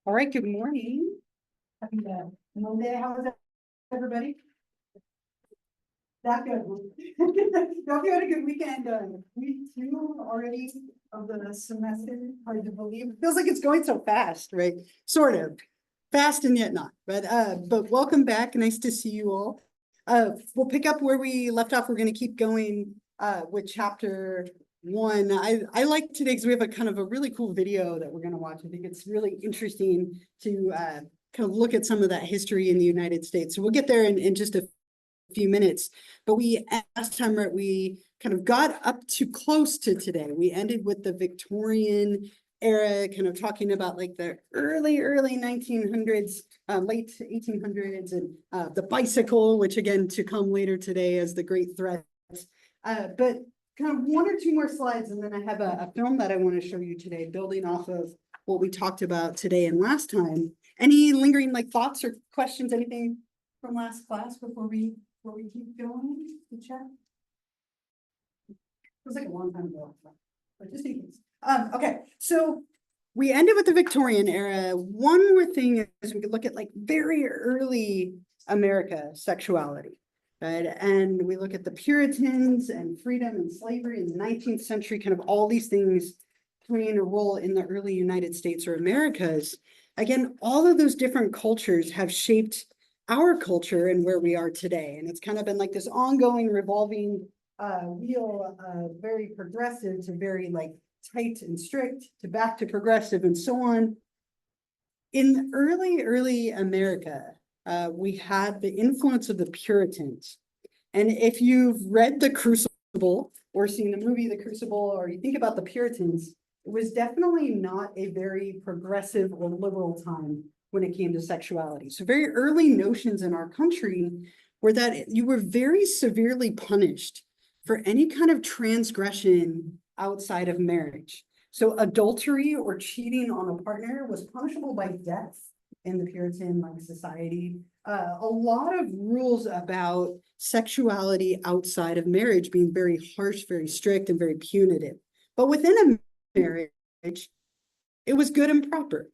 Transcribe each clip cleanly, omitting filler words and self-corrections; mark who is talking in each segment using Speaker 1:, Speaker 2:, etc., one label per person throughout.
Speaker 1: All right, good morning. Happy Monday. How is everybody? That good. Hope you had a good weekend. Week two already of the semester. Hard to believe. It feels like it's going so fast, right? Sort of. Fast and yet not. But welcome back. Nice to see you all. We'll pick up where we left off. We're going to keep going with chapter one. I like today because we have a kind of a really cool video that we're going to watch. I think it's really interesting to kind of look at some of that history in the United States. So we'll get there in just a few minutes. But last time we kind of got up to close to today. We ended with the Victorian era, kind of talking about like the early 1900s, late 1800s, and the bicycle, which again to come later today as the great threat. But kind of one or two more slides, and then I have a film that I want to show you today, building off of what we talked about today and last time. Any lingering like thoughts or questions, anything from last class before we keep going to chat? It was like a long time ago, but just in case. Okay, so we ended with the Victorian era. One more thing is we could look at like very early America sexuality, right? And we look at the Puritans and freedom and slavery in the 19th century, kind of all these things playing a role in the early United States or Americas. Again, all of those different cultures have shaped our culture and where we are today. And it's kind of been like this ongoing revolving wheel, very progressive to very like tight and strict to back to progressive and so on. In early America, we had the influence of the Puritans. And if you've read The Crucible or seen the movie The Crucible, or you think about the Puritans, it was definitely not a very progressive or liberal time when it came to sexuality. So very early notions in our country were that you were very severely punished for any kind of transgression outside of marriage. So adultery or cheating on a partner was punishable by death in the Puritan society. A lot of rules about sexuality outside of marriage being very harsh, very strict, and very punitive. But within a marriage, it was good and proper,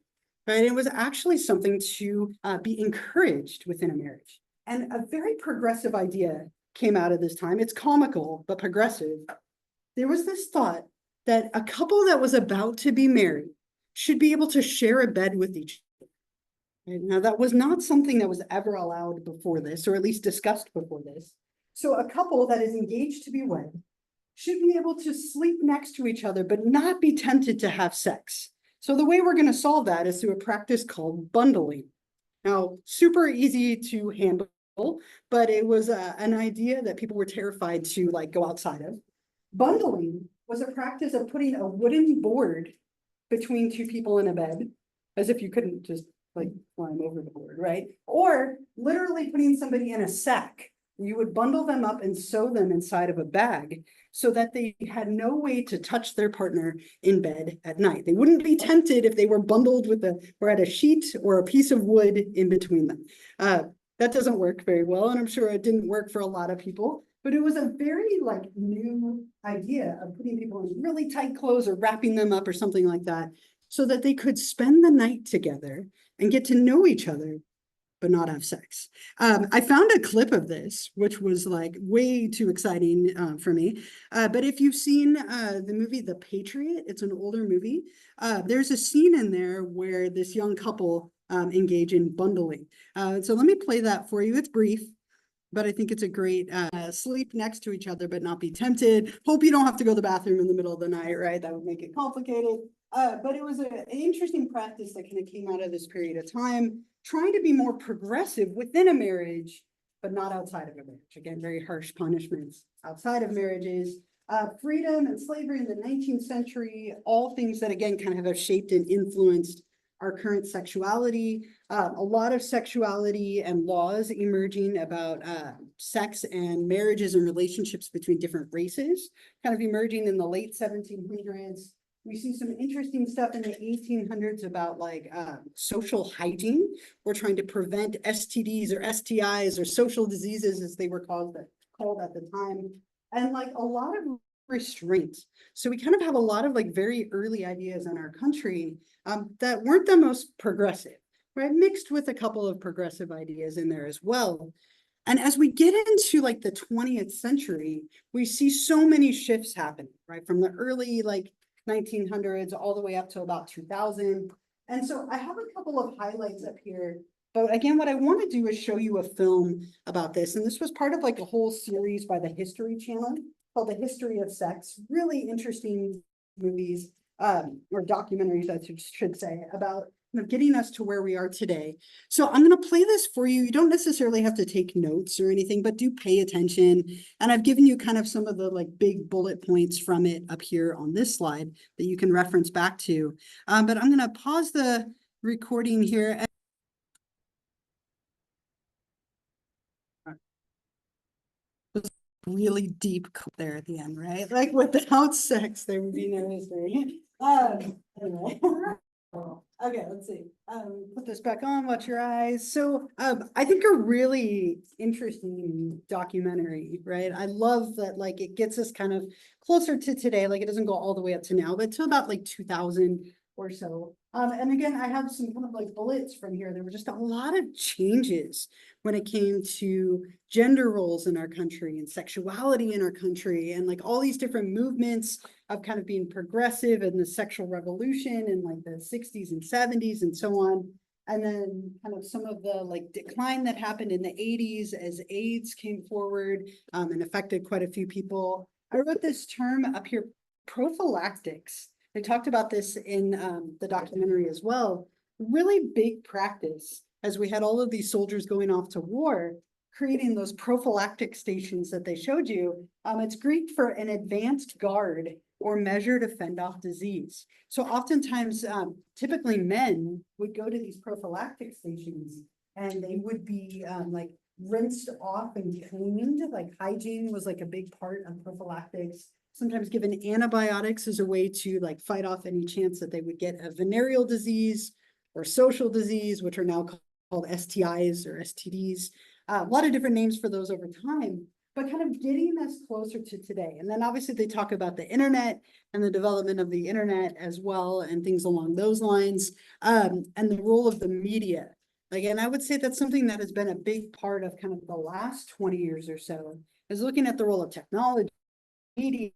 Speaker 1: right? It was actually something to be encouraged within a marriage. And a very progressive idea came out of this time. It's comical, but progressive. There was this thought that a couple that was about to be married should be able to share a bed with each other. Right? Now, that was not something that was ever allowed before this, or at least discussed before this. So a couple that is engaged to be wed should be able to sleep next to each other, but not be tempted to have sex. So the way we're going to solve that is through a practice called bundling. Now, super easy to handle, but it was an idea that people were terrified to like go outside of. Bundling was a practice of putting a wooden board between two people in a bed, as if you couldn't just like climb over the board, right? Or literally putting somebody in a sack. You would bundle them up and sew them inside of a bag so that they had no way to touch their partner in bed at night. They wouldn't be tempted if they were bundled with or had a sheet or a piece of wood in between them. That doesn't work very well, and I'm sure it didn't work for a lot of people. But it was a very like new idea of putting people in really tight clothes or wrapping them up or something like that so that they could spend the night together and get to know each other, but not have sex. I found a clip of this, which was like way too exciting for me. But if you've seen the movie The Patriot, it's an older movie. There's a scene in there where this young couple engage in bundling. So let me play that for you. It's brief, but I think it's a great sleep next to each other, but not be tempted. Hope you don't have to go to the bathroom in the middle of the night, right? That would make it complicated. But it was an interesting practice that kind of came out of this period of time, trying to be more progressive within a marriage, but not outside of a marriage. Again, very harsh punishments outside of marriages. Freedom and slavery in the 19th century, all things that again kind of have shaped and influenced our current sexuality. A lot of sexuality and laws emerging about sex and marriages and relationships between different races, kind of emerging in the late 1700s. We see some interesting stuff in the 1800s about like social hygiene. We're trying to prevent STDs or STIs or social diseases as they were called at the time. And like a lot of restraint. So we kind of have a lot of like very early ideas in our country that weren't the most progressive, right? Mixed with a couple of progressive ideas in there as well. And as we get into like the 20th century, we see so many shifts happening, right? From the early like 1900s all the way up to about 2000. And so I have a couple of highlights up here. But again, what I want to do is show you a film about this. And this was part of like a whole series by the History Channel called The History of Sex. Really interesting movies, or documentaries, I should say, about getting us to where we are today. So I'm going to play this for you. You don't necessarily have to take notes or anything, but do pay attention. And I've given you kind of some of the like big bullet points from it up here on this slide that you can reference back to. But I'm going to pause the recording here. Really deep there at the end, right? Like without sex, there would be no history. Anyway. Okay, let's see. Put this back on, watch your eyes. So I think a really interesting documentary, right? I love that like it gets us kind of closer to today. Like it doesn't go all the way up to now, but to about like 2000 or so. And again, I have some kind of like bullets from here. There were just a lot of changes when it came to gender roles in our country and sexuality in our country and like all these different movements of kind of being progressive and the sexual revolution in like the 60s and 70s and so on. And then kind of some of the like decline that happened in the 80s as AIDS came forward and affected quite a few people. I wrote this term up here, prophylactics. They talked about this in the documentary as well. Really big practice as we had all of these soldiers going off to war, creating those prophylactic stations that they showed you. It's Greek for an advanced guard or measure to fend off disease. So oftentimes, typically men would go to these prophylactic stations and they would be like rinsed off and cleaned. Like hygiene was like a big part of prophylactics. Sometimes given antibiotics as a way to like fight off any chance that they would get a venereal disease or social disease, which are now called STIs or STDs. A lot of different names for those over time, but kind of getting us closer to today. And then obviously they talk about the internet and the development of the internet as well and things along those lines, and the role of the media. Again, I would say that's something that has been a big part of kind of the last 20 years or so, is looking at the role of technology, media,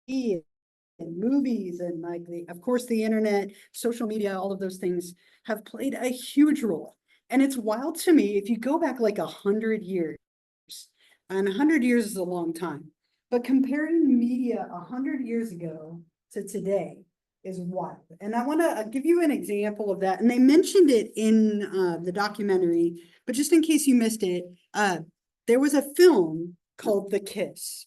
Speaker 1: and movies and like of course the internet, social media, all of those things have played a huge role. And it's wild to me if you go back like 100 years, and 100 years is a long time, but comparing media 100 years ago to today is wild. And I want to give you an example of that. And they mentioned it in the documentary, but just in case you missed it, there was a film called The Kiss.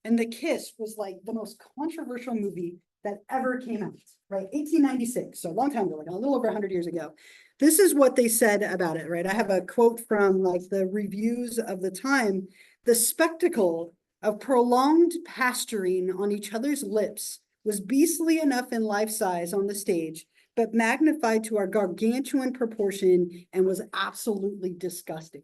Speaker 1: And The Kiss was like the most controversial movie that ever came out, right? 1896, so a long time ago, like a little over 100 years ago. This is what they said about it, right? I have a quote from like the reviews of the time. The spectacle of prolonged pasturing on each other's lips was beastly enough in life size on the stage, but magnified to our gargantuan proportion and was absolutely disgusting,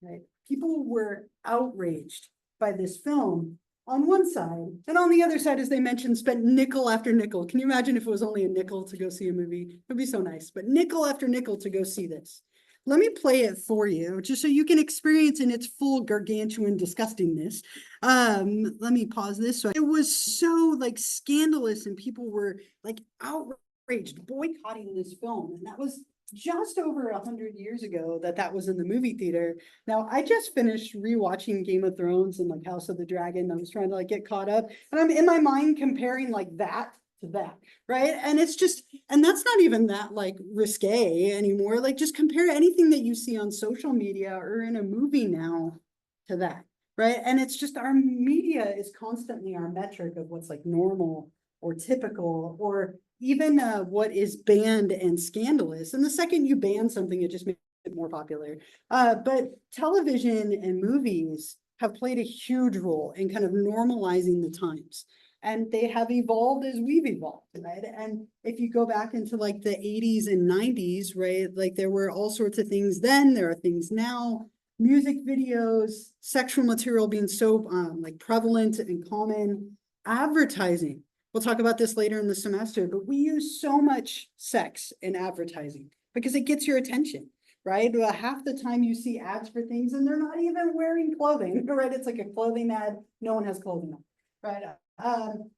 Speaker 1: right? People were outraged by this film on one side, and on the other side, as they mentioned, spent nickel after nickel. Can you imagine if it was only a nickel to go see a movie? It'd be so nice, but nickel after nickel to go see this. Let me play it for you, just so you can experience in its full gargantuan disgustingness. Let me pause this. So it was so like scandalous, and people were like outraged, boycotting this film, and that was just over 100 years ago that was in the movie theater. Now, I just finished rewatching Game of Thrones and like House of the Dragon. I was trying to like get caught up, and I'm in my mind comparing like that to that, right? And it's just, and that's not even that like risque anymore. Like just compare anything that you see on social media or in a movie now to that, right? And it's just our media is constantly our metric of what's like normal or typical or even what is banned and scandalous. And the second you ban something, it just makes it more popular. But television and movies have played a huge role in kind of normalizing the times. And they have evolved as we've evolved, right? And if you go back into like the 80s and 90s, right? Like there were all sorts of things then, there are things now, music videos, sexual material being so like prevalent and common. Advertising. We'll talk about this later in the semester, but we use so much sex in advertising because it gets your attention, right? Well, half the time you see ads for things and they're not even wearing clothing, right? It's like a clothing ad. No one has clothing on, right?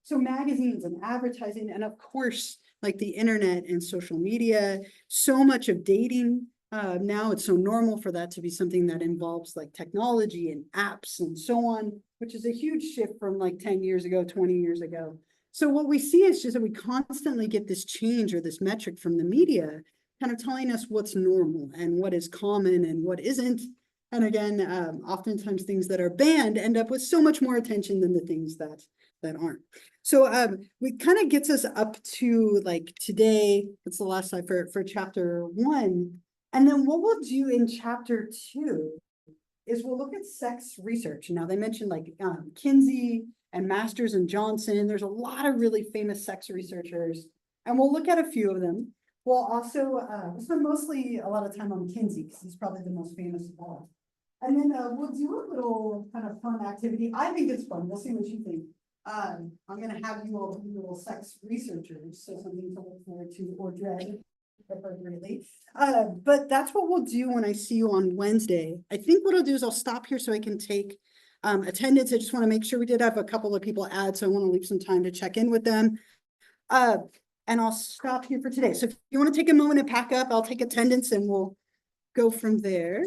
Speaker 1: So magazines and advertising, and of course, like the internet and social media, so much of dating. Now it's so normal for that to be something that involves like technology and apps and so on, which is a huge shift from like 10 years ago, 20 years ago. So what we see is just that we constantly get this change or this metric from the media, kind of telling us what's normal and what is common and what isn't. And again, oftentimes things that are banned end up with so much more attention than the things that aren't. So it kind of gets us up to like today, it's the last slide for chapter 1. And then what we'll do in chapter 2 is we'll look at sex research. Now they mentioned like Kinsey and Masters and Johnson. There's a lot of really famous sex researchers, and we'll look at a few of them. We'll also spend mostly a lot of time on Kinsey because he's probably the most famous of all. And then we'll do a little kind of fun activity. I think it's fun. We'll see what you think. I'm going to have you all be little sex researchers, so something to look forward to or dread appropriately. But that's what we'll do when I see you on Wednesday. I think what I'll do is I'll stop here so I can take attendance. I just want to make sure we did have a couple of people add, so I want to leave some time to check in with them. And I'll stop here for today. So if you want to take a moment and pack up, I'll take attendance and we'll go from there.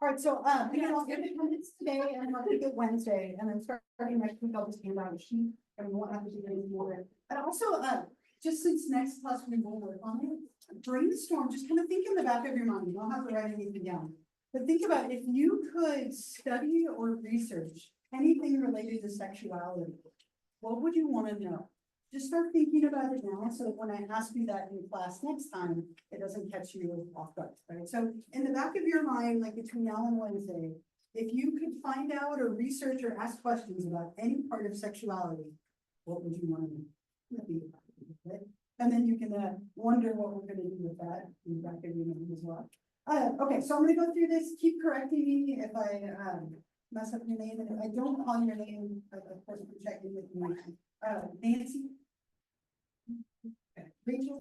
Speaker 1: All right, so again, I'll give attendance today and I'll take it Wednesday, and then starting next week, I'll just hand out a sheet and we won't have to do anything more. And also, just since next class we will work on it, brainstorm, just kind of think in the back of your mind. You don't have to write anything down, but think about if you could study or research anything related to sexuality, what would you want to know? Just start thinking about it now, so that when I ask you that in class next time, it doesn't catch you off guard, right? So in the back of your mind, like between now and Wednesday, if you could find out or research or ask questions about any part of sexuality, what would you want to know? Right? And then you can wonder what we're going to do with that in the back of your mind as well. Okay, so I'm going to go through this. Keep correcting me if I mess up your name, and if I don't call your name, of course, I'm checking with you. Nancy, Rachel,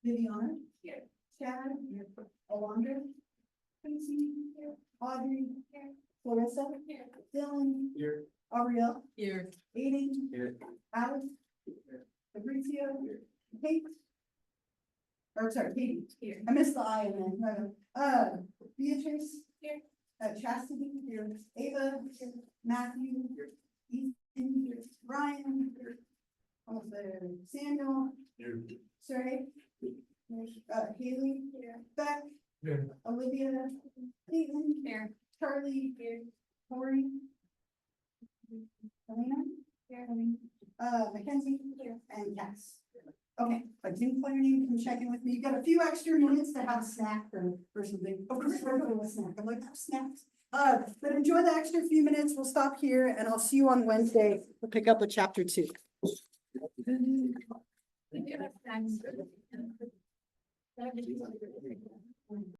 Speaker 1: Viviana, Chad, Alondra, Tracy, Audrey, Clarissa, Dylan, Ariel, Aiden, Alex, Fabrizio, Kate, or sorry, Katie. I missed the I in there. Beatrice, Chastity, Ava, Matthew, Ethan, Ryan, almost there, Samuel, Sorry, Haley, Beck, Olivia, Caitlin, Charlie, Corey, Helena, Mackenzie, and Cass. Okay, if I didn't call your name, come check in with me. You got a few extra minutes to have a snack or something. Of course, we're going to a snack. I'm like, have snacks. But enjoy the extra few minutes. We'll stop here and I'll see you on Wednesday. We'll pick up with chapter 2.